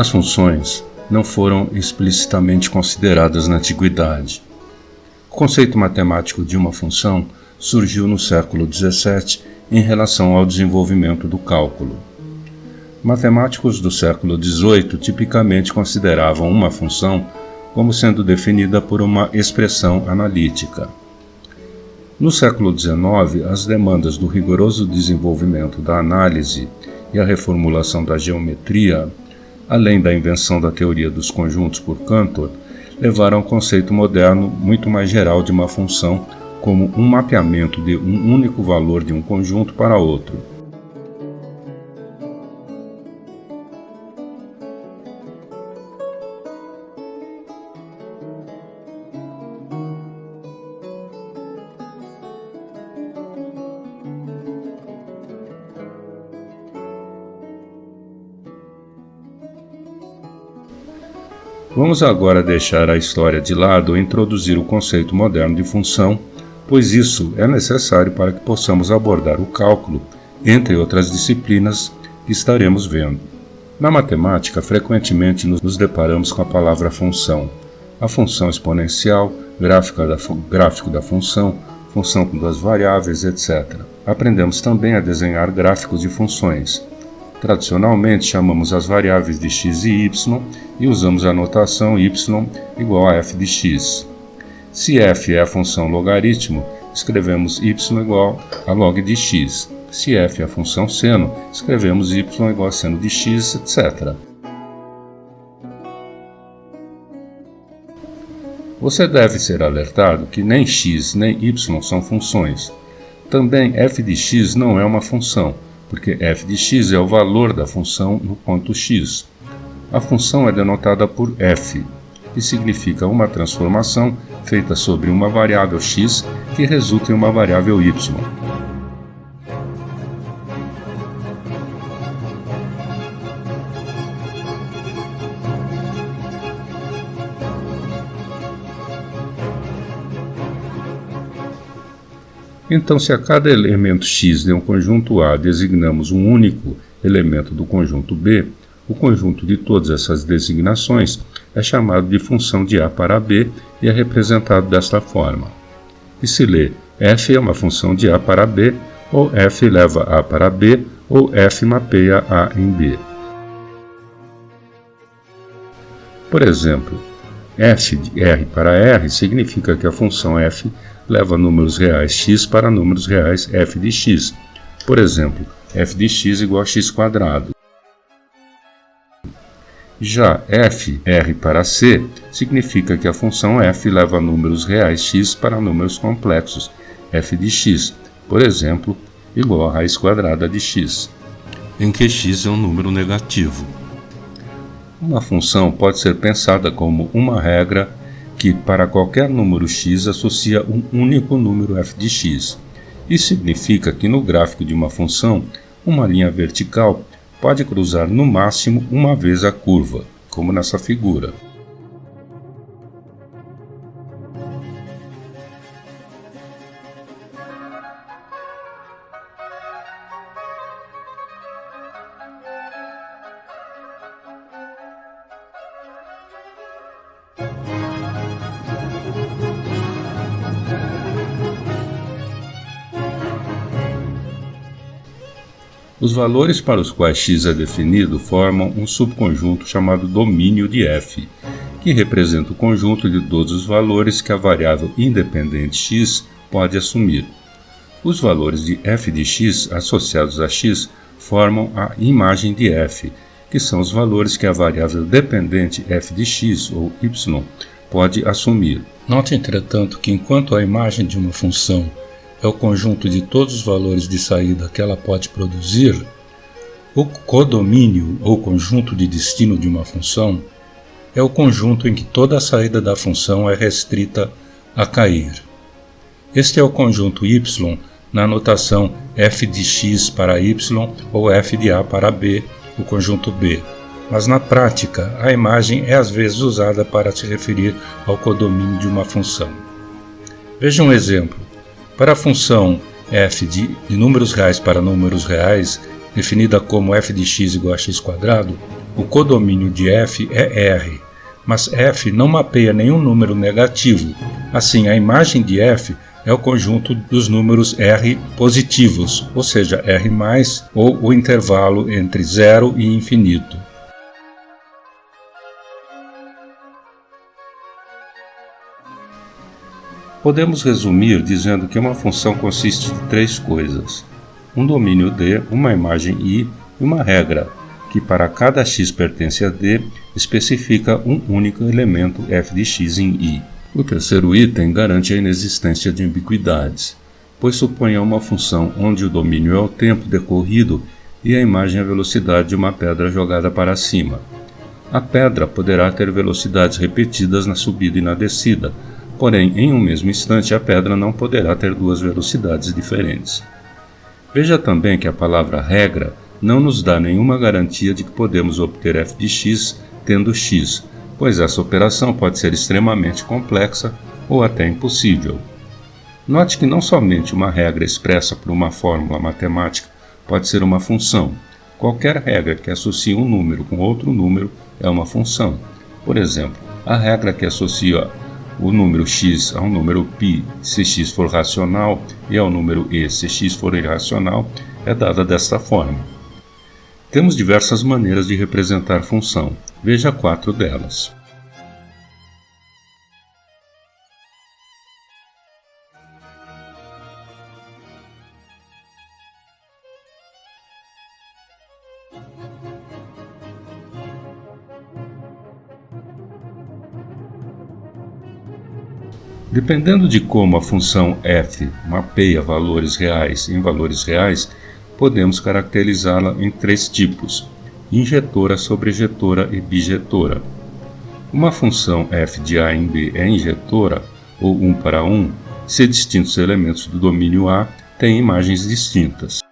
As funções não foram explicitamente consideradas na antiguidade. O conceito matemático de uma função surgiu no século XVII em relação ao desenvolvimento do cálculo. Matemáticos do século XVIII tipicamente consideravam uma função como sendo definida por uma expressão analítica. No século XIX, as demandas do rigoroso desenvolvimento da análise e a reformulação da geometria, além da invenção da teoria dos conjuntos por Cantor, levaram ao conceito moderno muito mais geral de uma função como um mapeamento de um único valor de um conjunto para outro. Vamos agora deixar a história de lado e introduzir o conceito moderno de função, pois isso é necessário para que possamos abordar o cálculo, entre outras disciplinas que estaremos vendo. Na matemática, frequentemente nos deparamos com a palavra função. A função exponencial, gráfico da função, função com duas variáveis, etc. Aprendemos também a desenhar gráficos de funções. Tradicionalmente, chamamos as variáveis de x e y e usamos a notação y igual a f de x. Se f é a função logaritmo, escrevemos y igual a log de x. Se f é a função seno, escrevemos y igual a seno de x, etc. Você deve ser alertado que nem x nem y são funções. Também f de x não é uma função, porque f de x é o valor da função no ponto x. A função é denotada por f, que significa uma transformação feita sobre uma variável x que resulta em uma variável y. Então, se a cada elemento x de um conjunto A designamos um único elemento do conjunto B, o conjunto de todas essas designações é chamado de função de A para B e é representado desta forma. E se lê f é uma função de A para B, ou f leva A para B, ou f mapeia A em B. Por exemplo, f de R para R significa que a função f leva números reais x para números reais f de x. Por exemplo, f de x igual a x². Já f R para C significa que a função f leva números reais x para números complexos f de x, por exemplo, igual a raiz quadrada de x, em que x é um número negativo. Uma função pode ser pensada como uma regra que, para qualquer número x, associa um único número f de x. Isso significa que no gráfico de uma função, uma linha vertical pode cruzar no máximo uma vez a curva, como nessa figura. Os valores para os quais x é definido formam um subconjunto chamado domínio de f, que representa o conjunto de todos os valores que a variável independente x pode assumir. Os valores de f de x associados a x formam a imagem de f, que são os valores que a variável dependente f de x ou y pode assumir. Note, entretanto, que enquanto a imagem de uma função é o conjunto de todos os valores de saída que ela pode produzir, o codomínio ou conjunto de destino de uma função é o conjunto em que toda a saída da função é restrita a cair. Este é o conjunto y na notação f de x para y ou f de A para B, o conjunto B. Mas na prática, a imagem é às vezes usada para se referir ao codomínio de uma função. Veja um exemplo. Para a função f de números reais para números reais, definida como f de x igual a x², o codomínio de f é R, mas f não mapeia nenhum número negativo. Assim, a imagem de f é o conjunto dos números R positivos, ou seja, R+, ou o intervalo entre 0 e infinito. Podemos resumir dizendo que uma função consiste de três coisas: um domínio D, uma imagem I e uma regra, que para cada x pertence a D, especifica um único elemento f de x em I. O terceiro item garante a inexistência de ambiguidades, pois supõe uma função onde o domínio é o tempo decorrido e a imagem a velocidade de uma pedra jogada para cima. A pedra poderá ter velocidades repetidas na subida e na descida, porém, em um mesmo instante, a pedra não poderá ter duas velocidades diferentes. Veja também que a palavra regra não nos dá nenhuma garantia de que podemos obter f de x tendo x, pois essa operação pode ser extremamente complexa ou até impossível. Note que não somente uma regra expressa por uma fórmula matemática pode ser uma função. Qualquer regra que associe um número com outro número é uma função. Por exemplo, a regra que associa o número x ao número π se x for racional e ao número e se x for irracional é dada desta forma. Temos diversas maneiras de representar função. Veja 4 delas. Dependendo de como a função f mapeia valores reais em valores reais, podemos caracterizá-la em três tipos: injetora, sobrejetora e bijetora. Uma função f de a em b é injetora, ou 1 para 1, se distintos elementos do domínio A têm imagens distintas.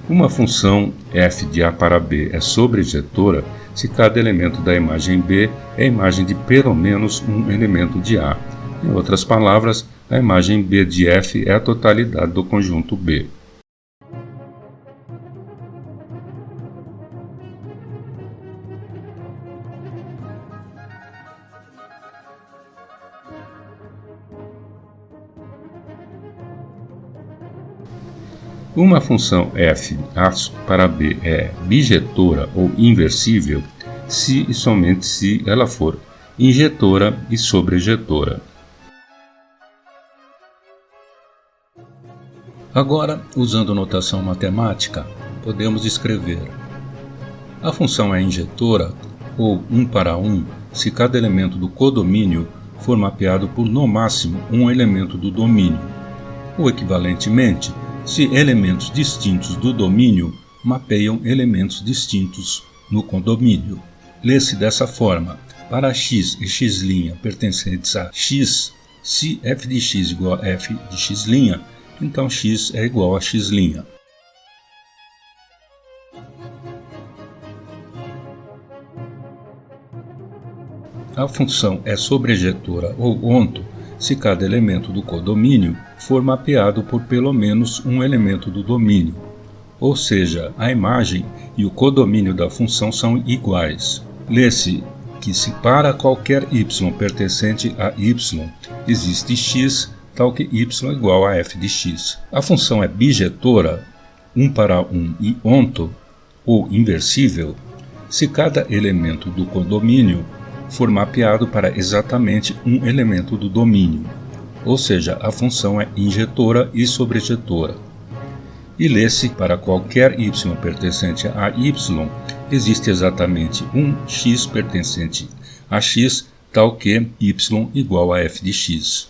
Uma função f de a para b é sobrejetora se cada elemento da imagem B é imagem de pelo menos um elemento de A. Em outras palavras, a imagem B de f é a totalidade do conjunto B. Uma função f a para b é bijetora ou inversível se e somente se ela for injetora e sobrejetora. Agora, usando notação matemática, podemos escrever: a função é injetora, ou 1 para 1, se cada elemento do codomínio for mapeado por no máximo um elemento do domínio, ou equivalentemente, se elementos distintos do domínio mapeiam elementos distintos no condomínio. Lê-se dessa forma: para x e x' pertencentes a x, se f de x igual a f de x', então x é igual a x'. A função é sobrejetora ou onto se cada elemento do codomínio for mapeado por pelo menos um elemento do domínio, ou seja, a imagem e o codomínio da função são iguais. Lê-se que se para qualquer y pertencente a y existe x, tal que y é igual a f de x. A função é bijetora, 1 para 1 e onto, ou inversível, se cada elemento do codomínio for mapeado para exatamente um elemento do domínio, ou seja, a função é injetora e sobrejetora. E lê-se para qualquer y pertencente a y, existe exatamente um x pertencente a x, tal que y igual a f de x.